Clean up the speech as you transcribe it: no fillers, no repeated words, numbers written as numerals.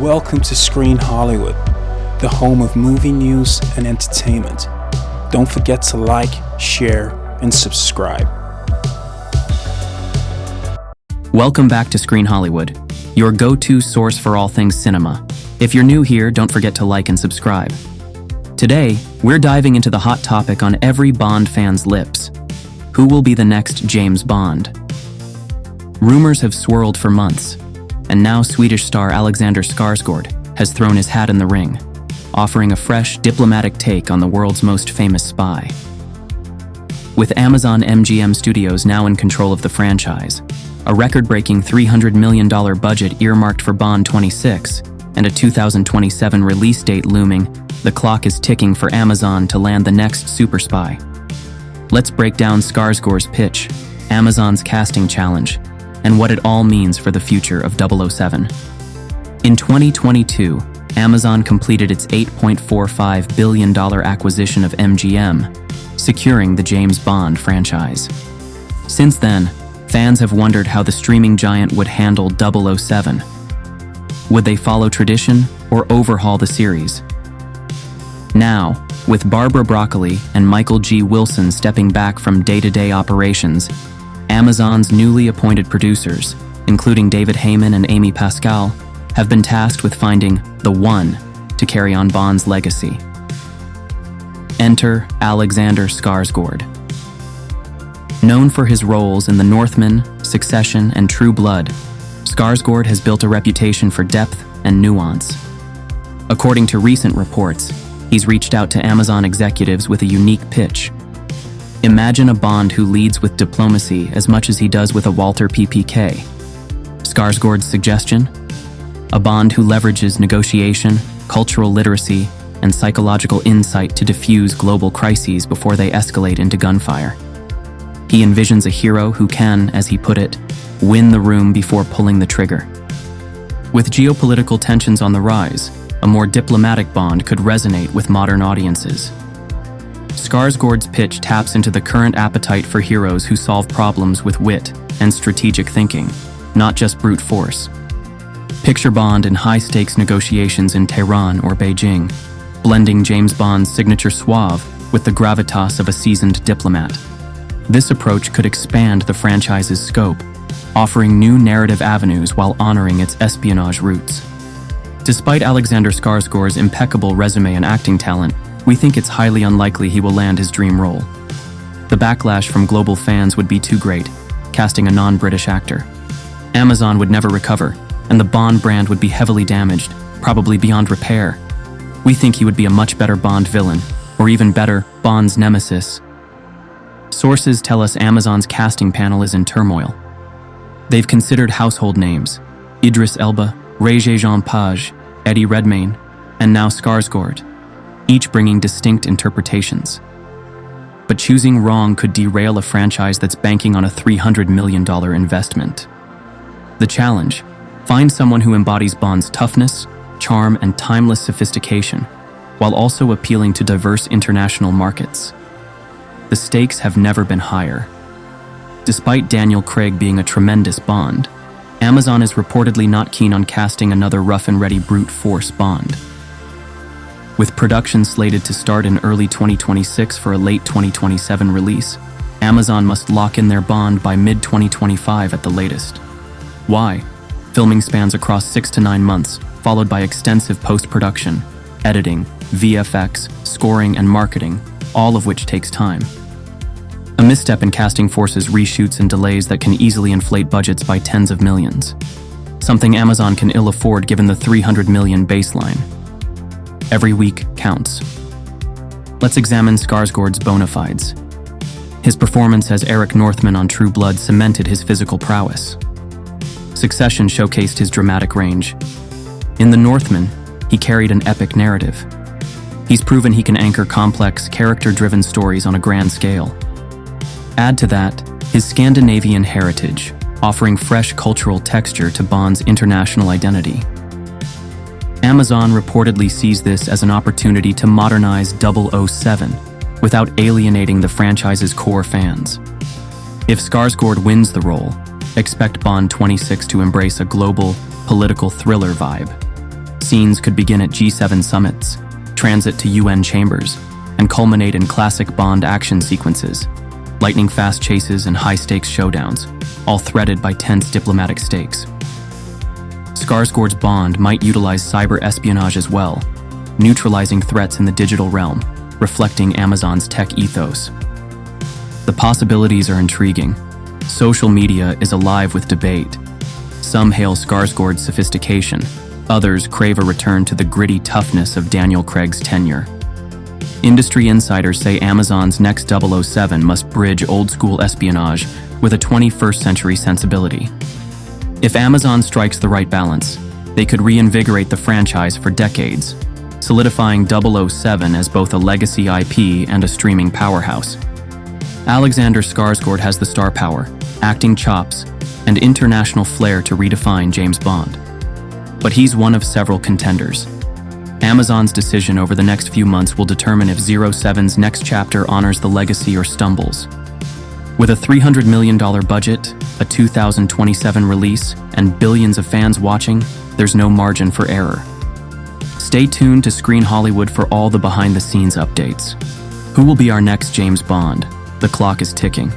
Welcome to Screen Hollywood, the home of movie news and entertainment. Don't forget to like, share, and subscribe. Welcome back to Screen Hollywood, your go-to source for all things cinema. If you're new here, don't forget to like and subscribe. Today, we're diving into the hot topic on every Bond fan's lips. Who will be the next James Bond? Rumors have swirled for months, and now Swedish star Alexander Skarsgård has thrown his hat in the ring, offering a fresh, diplomatic take on the world's most famous spy. With Amazon MGM Studios now in control of the franchise, a record-breaking $300 million budget earmarked for Bond 26, and a 2027 release date looming, the clock is ticking for Amazon to land the next super spy. Let's break down Skarsgård's pitch, Amazon's casting challenge, and what it all means for the future of 007. In 2022, Amazon completed its $8.45 billion acquisition of MGM, securing the James Bond franchise. Since then, fans have wondered how the streaming giant would handle 007. Would they follow tradition or overhaul the series? Now, with Barbara Broccoli and Michael G. Wilson stepping back from day-to-day operations, Amazon's newly appointed producers, including David Heyman and Amy Pascal, have been tasked with finding the one to carry on Bond's legacy. Enter Alexander Skarsgård. Known for his roles in The Northman, Succession, and True Blood, Skarsgård has built a reputation for depth and nuance. According to recent reports, he's reached out to Amazon executives with a unique pitch. Imagine a Bond who leads with diplomacy as much as he does with a Walter PPK. Skarsgård's suggestion? A Bond who leverages negotiation, cultural literacy, and psychological insight to diffuse global crises before they escalate into gunfire. He envisions a hero who can, as he put it, win the room before pulling the trigger. With geopolitical tensions on the rise, a more diplomatic Bond could resonate with modern audiences. Skarsgård's pitch taps into the current appetite for heroes who solve problems with wit and strategic thinking, not just brute force. Picture Bond in high-stakes negotiations in Tehran or Beijing, blending James Bond's signature suave with the gravitas of a seasoned diplomat. This approach could expand the franchise's scope, offering new narrative avenues while honoring its espionage roots. Despite Alexander Skarsgård's impeccable resume and acting talent, we think it's highly unlikely he will land his dream role. The backlash from global fans would be too great, casting a non-British actor. Amazon would never recover, and the Bond brand would be heavily damaged, probably beyond repair. We think he would be a much better Bond villain, or even better, Bond's nemesis. Sources tell us Amazon's casting panel is in turmoil. They've considered household names: Idris Elba, Regé-Jean Page, Eddie Redmayne, and now Skarsgård, each bringing distinct interpretations. But choosing wrong could derail a franchise that's banking on a $300 million investment. The challenge: find someone who embodies Bond's toughness, charm, and timeless sophistication, while also appealing to diverse international markets. The stakes have never been higher. Despite Daniel Craig being a tremendous Bond, Amazon is reportedly not keen on casting another rough-and-ready brute force Bond. With production slated to start in early 2026 for a late 2027 release, Amazon must lock in their Bond by mid-2025 at the latest. Why? Filming spans across 6 to 9 months, followed by extensive post-production, editing, VFX, scoring, and marketing, all of which takes time. A misstep in casting forces reshoots and delays that can easily inflate budgets by tens of millions. Something Amazon can ill afford given the $300 million baseline. Every week counts. Let's examine Skarsgård's bona fides. His performance as Eric Northman on True Blood cemented his physical prowess. Succession showcased his dramatic range. In The Northman, he carried an epic narrative. He's proven he can anchor complex, character-driven stories on a grand scale. Add to that his Scandinavian heritage, offering fresh cultural texture to Bond's international identity. Amazon reportedly sees this as an opportunity to modernize 007 without alienating the franchise's core fans. If Skarsgård wins the role, expect Bond 26 to embrace a global, political thriller vibe. Scenes could begin at G7 summits, transit to UN chambers, and culminate in classic Bond action sequences, lightning-fast chases and high-stakes showdowns, all threaded by tense diplomatic stakes. Skarsgård's Bond might utilize cyber espionage as well, neutralizing threats in the digital realm, reflecting Amazon's tech ethos. The possibilities are intriguing. Social media is alive with debate. Some hail Skarsgård's sophistication, others crave a return to the gritty toughness of Daniel Craig's tenure. Industry insiders say Amazon's next 007 must bridge old-school espionage with a 21st century sensibility. If Amazon strikes the right balance, they could reinvigorate the franchise for decades, solidifying 007 as both a legacy IP and a streaming powerhouse. Alexander Skarsgård has the star power, acting chops, and international flair to redefine James Bond. But he's one of several contenders. Amazon's decision over the next few months will determine if 07's next chapter honors the legacy or stumbles. With a $300 million budget, a 2027 release, and billions of fans watching, there's no margin for error. Stay tuned to Screen Hollywood for all the behind-the-scenes updates. Who will be our next James Bond? The clock is ticking.